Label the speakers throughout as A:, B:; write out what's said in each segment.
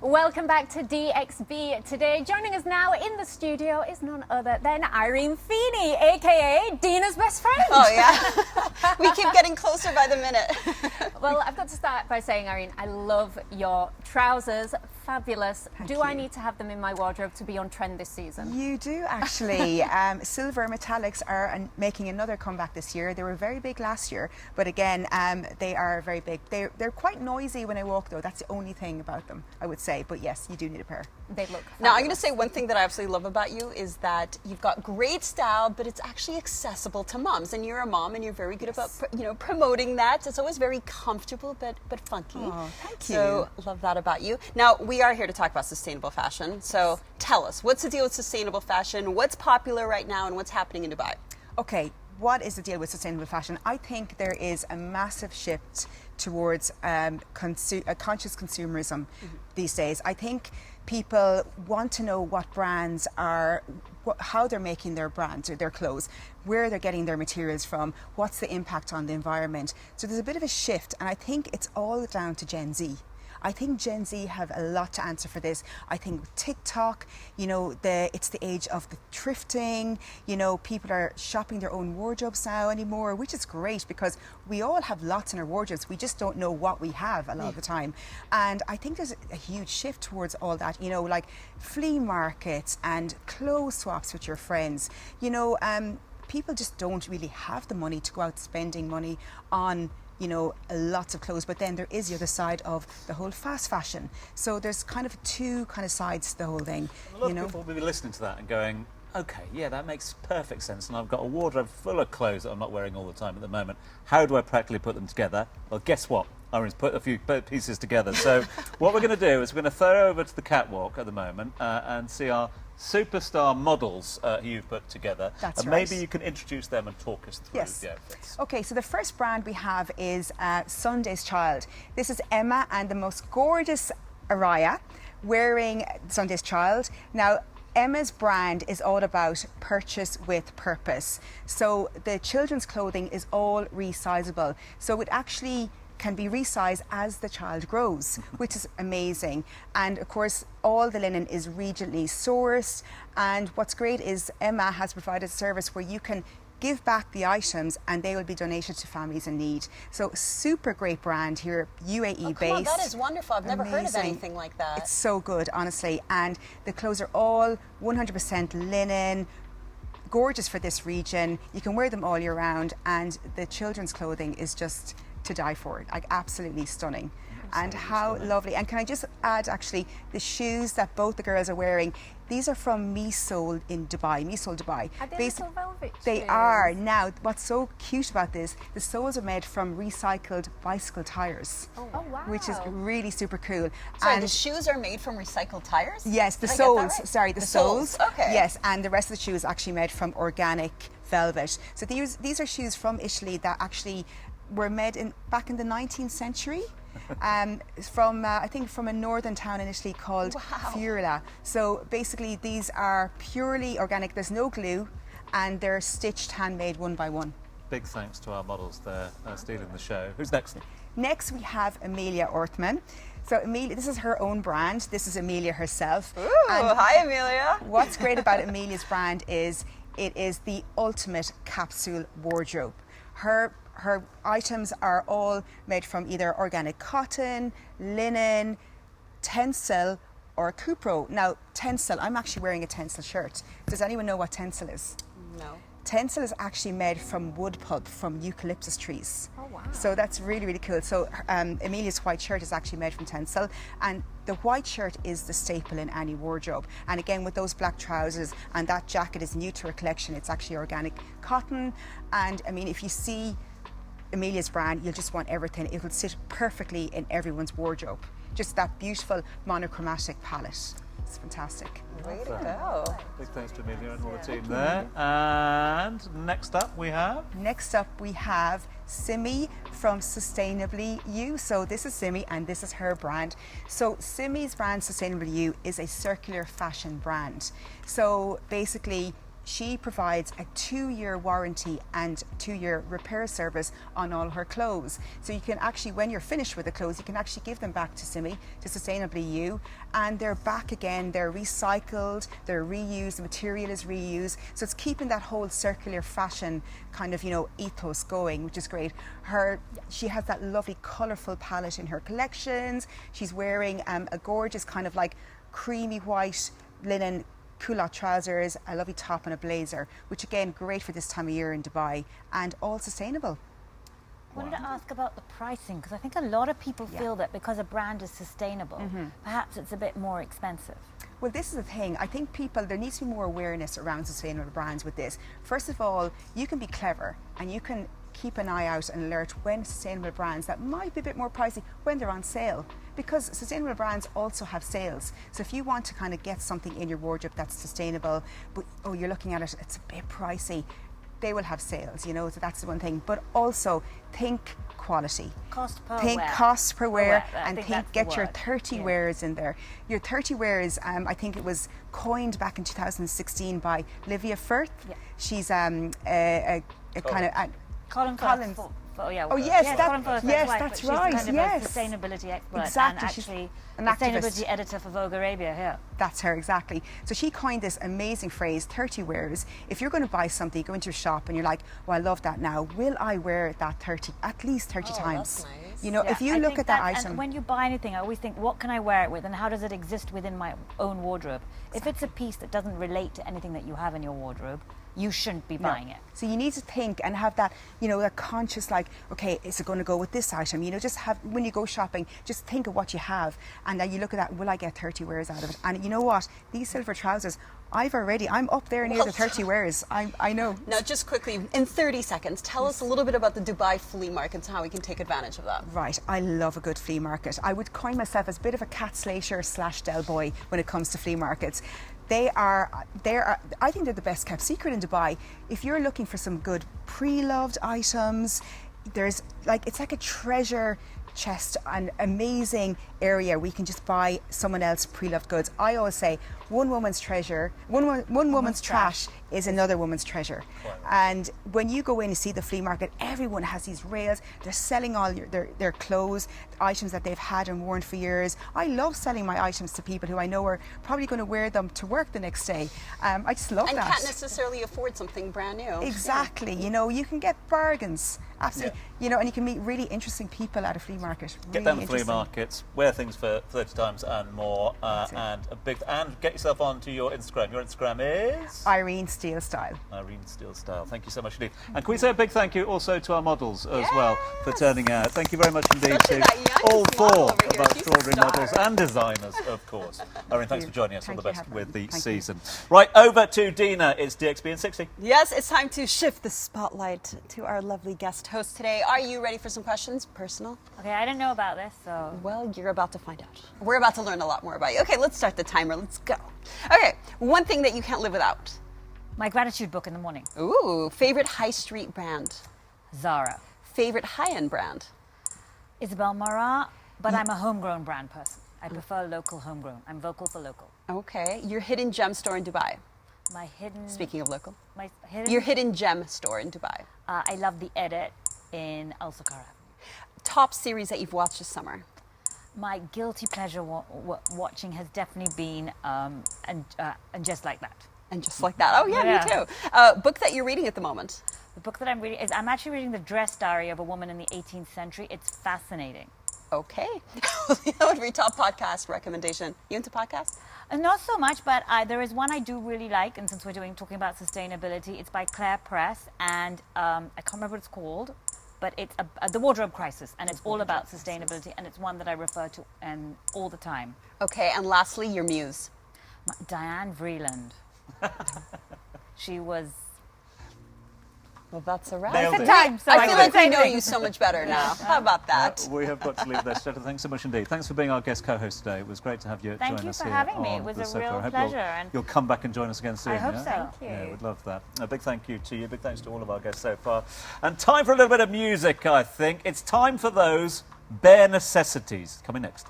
A: Welcome back to DXB today. Joining us now in the studio is none other than Irene Feeney, aka Dina's best friend.
B: Oh yeah, we keep getting closer by the minute.
A: Well, I've got to start by saying, Irene, I love your trousers. Fabulous.
C: Thank
A: Do
C: you.
A: I need to have them in my wardrobe to be on trend this season?
C: You do actually. Silver metallics are making another comeback this year. They were very big last year, but again, they are very big. They're quite noisy when I walk though. That's the only thing about them, I would say. But yes, you do need a pair.
A: They look fabulous.
B: Now I'm going to say one thing that I absolutely love about you is that you've got great style, but it's actually accessible to moms. And you're a mom, and you're very good about promoting that. It's always very comfortable, but funky.
C: Oh, thank you.
B: So love that about you. Now we are here to talk about sustainable fashion. So tell us, what's the deal with sustainable fashion? What's popular right now, and what's happening in Dubai?
C: Okay, what is the deal with sustainable fashion? I think there is a massive shift towards conscious consumerism these days. I think people want to know what brands are, how they're making their brands or their clothes, where they're getting their materials from, what's the impact on the environment. So there's a bit of a shift, and I think it's all down to Gen Z. I think Gen Z have a lot to answer for this. I think with TikTok, it's the age of the thrifting. People are shopping their own wardrobes now anymore, which is great because we all have lots in our wardrobes. We just don't know what we have a lot of the time. And I think there's a huge shift towards all that, like flea markets and clothes swaps with your friends. People just don't really have the money to go out spending money on lots of clothes, but then there is the other side of the whole fast fashion. So there's kind of two sides to the whole thing.
D: A lot of people will be listening to that and going, okay, yeah, that makes perfect sense, and I've got a wardrobe full of clothes that I'm not wearing all the time at the moment. How do I practically put them together? Well, guess what? Irene's put a few pieces together. So what we're going to do is we're going to throw over to the catwalk at the moment and see our superstar models who you've put together.
C: That's
D: and
C: right.
D: maybe you can introduce them and talk us through the outfits.
C: Okay, so the first brand we have is Sunday's Child. This is Emma and the most gorgeous Araya wearing Sunday's Child. Now, Emma's brand is all about purchase with purpose. So the children's clothing is all resizable. So it actually can be resized as the child grows, which is amazing. And of course, all the linen is regionally sourced. And what's great is Emma has provided a service where you can give back the items and they will be donated to families in need. So super great brand here, UAE based.
B: On, that is wonderful. I've never heard of
C: Amazing.
B: anything like that.
C: It's so good, honestly. And the clothes are all 100% linen, gorgeous for this region. You can wear them all year round, and the children's clothing is just to die for, like absolutely stunning. And how lovely. And can I just add, actually, the shoes that both the girls are wearing, these are from Me Sold in Dubai, Me Sold Dubai.
A: Are they little velvet
C: They
A: shoes?
C: are. Now, what's so cute about this, the soles are made from recycled bicycle tires.
A: Oh, wow.
C: Which is really super cool.
B: Sorry,
C: and
B: the shoes are made from recycled tires?
C: yes, the
B: Did I get that
C: soles,
B: right?
C: sorry, the soles.
B: Okay.
C: Yes, and the rest of the shoe is actually made from organic velvet. So these are shoes from Italy that actually were made back in the 19th century. I think from a northern town in Italy called Friuli. So basically these are purely organic, there's no glue, and they're stitched handmade one by one.
D: Big thanks to our models there stealing the show. Who's next?
C: Next we have Amelia Orthman. So Amelia, this is her own brand. This is Amelia herself.
B: Ooh, hi Amelia.
C: What's great about Amelia's brand is it is the ultimate capsule wardrobe. Her items are all made from either organic cotton, linen, tencel, or cupro. Now, tencel, I'm actually wearing a tencel shirt. Does anyone know what tencel is?
B: No.
C: Tencel is actually made from wood pulp from eucalyptus trees.
A: Oh, wow.
C: So that's really, really cool. So Amelia's white shirt is actually made from tencel, and the white shirt is the staple in any wardrobe. And again, with those black trousers, and that jacket is new to her collection. It's actually organic cotton. And I mean, if you see Amelia's brand, you'll just want everything. It will sit perfectly in everyone's wardrobe. Just that beautiful monochromatic palette. It's fantastic.
B: Way to go.
D: Big thanks to Amelia and all the team there. And next up we have?
C: Next up we have Simi from Sustainably You. So this is Simi and this is her brand. So Simi's brand, Sustainably You, is a circular fashion brand. So basically she provides a 2-year warranty and 2-year repair service on all her clothes. So you can actually, when you're finished with the clothes, you can actually give them back to Simi, to Sustainably You, and they're back again, they're recycled, they're reused, the material is reused. So it's keeping that whole circular fashion kind of, ethos going, which is great. She has that lovely colourful palette in her collections. She's wearing a gorgeous kind of like creamy white linen culotte trousers, a lovely top and a blazer, which again, great for this time of year in Dubai, and all sustainable.
E: I wanted to ask about the pricing, because I think a lot of people feel that because a brand is sustainable, perhaps it's a bit more expensive.
C: Well, this is the thing. I think there needs to be more awareness around sustainable brands with this. First of all, you can be clever and you can keep an eye out and alert when sustainable brands that might be a bit more pricey, when they're on sale. Because sustainable brands also have sales. So if you want to kind of get something in your wardrobe that's sustainable, but you're looking at it, it's a bit pricey, they will have sales, so that's the one thing. But also think quality.
E: Cost per
C: think
E: wear.
C: cost per wear,
E: I
C: and
E: think
C: get your
E: word.
C: 30 wears in there. Your 30 wears, I think it was coined back in 2016 by Livia Firth.
E: Yeah.
C: She's a kind of...
E: Colin
C: Collins.
E: Firth.
C: Yes,
E: Colin Firth,
C: yes,
E: wife,
C: that's
E: but
C: right.
E: She's kind
C: yes,
E: of a sustainability expert
C: exactly.
E: and
C: She's
E: actually
C: an
E: sustainability
C: activist.
E: editor for Vogue Arabia here.
C: That's her, exactly. So she coined this amazing phrase, 30 wears. If you're going to buy something, you go into a shop and you're like, well, I love that now. Will I wear that at least 30 times?
B: That's nice.
C: If you
E: I
C: look
E: think
C: at that
E: and
C: item.
E: when you buy anything, I always think, what can I wear it with and how does it exist within my own wardrobe? If it's a piece that doesn't relate to anything that you have in your wardrobe, you shouldn't be buying it.
C: So you need to think and have that, that conscious, like, okay, is it going to go with this item? Just have, when you go shopping, just think of what you have. And then you look at that, will I get 30 wears out of it? And you know what? These silver trousers, I'm up there near the 30 wears. I know.
B: Now, just quickly, in 30 seconds, tell us a little bit about the Dubai flea markets and how we can take advantage of that.
C: Right, I love a good flea market. I would coin myself as a bit of a cat slater / Del Boy when it comes to flea markets. I think they're the best kept secret in Dubai. If you're looking for some good pre-loved items, it's like a treasure chest, an amazing area where you can just buy someone else pre-loved goods. I always say one woman's treasure, one woman's trash is another woman's treasure. And when you go in and see the flea market, everyone has these rails. They're selling all their clothes, items that they've had and worn for years. I love selling my items to people who I know are probably going to wear them to work the next day. I just love that.
B: And can't necessarily afford something brand new.
C: Exactly. You can get bargains. Absolutely. And you can meet really interesting people at a flea market.
D: Get down to flea markets, wear things for 30 times and more, and get yourself onto your Instagram. Your Instagram is
C: Irene Steele Style.
D: Irene Steele Style. Thank you so much indeed. And can we say a big thank you also to our models as well for turning out. Thank you very much indeed
B: Especially
D: to
B: that young
D: all
B: model
D: 4
B: over
D: of
B: here.
D: our
B: She's a
D: extraordinary
B: star.
D: models and designers, of course. Irene, thanks for joining us. All
C: Thank
D: the
C: you,
D: best
C: Helen.
D: with the
C: Thank you.
D: season. Right, over to Dina. It's DXB in 60.
B: Yes, it's time to shift the spotlight to our lovely guest host today. Are you ready for some questions? Personal?
E: Okay, I didn't know about this, so...
B: Well, you're about to find out. We're about to learn a lot more about you. Okay, let's start the timer. Let's go. Okay, one thing that you can't live without.
E: My gratitude book in the morning.
B: Ooh, favorite high street brand.
E: Zara.
B: Favorite high-end brand.
E: Isabel Marant, but I'm a homegrown brand person. I prefer local homegrown. I'm vocal for local.
B: Okay, your hidden gem store in Dubai.
E: My hidden...
B: Speaking of local.
E: My hidden...
B: Your hidden gem store in Dubai.
E: I love the edit in Al Sakara.
B: Top series that you've watched this summer.
E: My guilty pleasure watching has definitely been and Just Like That.
B: And just like that. Oh, yeah,
E: Yeah.
B: me too. Book that you're reading at the moment.
E: The book that I'm reading I'm actually reading The Dress Diary of a Woman in the 18th Century. It's fascinating.
B: Okay. That would be top podcast recommendation. You into podcasts?
E: Not so much, but there is one I do really like, and since we're talking about sustainability, it's by Claire Press, and I can't remember what it's called, but it's The Wardrobe Crisis, and it's all about sustainability, and it's one that I refer to all the time.
B: Okay, and lastly, your muse.
E: Diane Vreeland. She was...
B: Well, that's a wrap.
D: Nailed it.
E: Time, so
B: I feel like
E: I
B: we know you so much better now. How about that?
D: We have got to leave it there. Strata, thanks so much indeed. Thanks for being our guest co-host today. It was great to have you
E: Thank
D: join
E: you
D: us
E: for
D: here
E: having me.
D: on
E: It was
D: the
E: a
D: sofa.
E: real
D: I hope
E: pleasure,
D: You'll,
E: and
D: you'll come back and join us again soon.
E: I hope
D: yeah?
E: so.
A: Thank you.
D: Yeah, we'd love that. A big thank you to you. Big thanks to all of our guests so far. And time for a little bit of music, I think. It's time for those bare necessities. Coming next.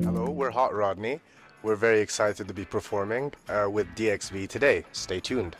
F: Hello, we're Hot Rodney. We're very excited to be performing with DXV today. Stay tuned.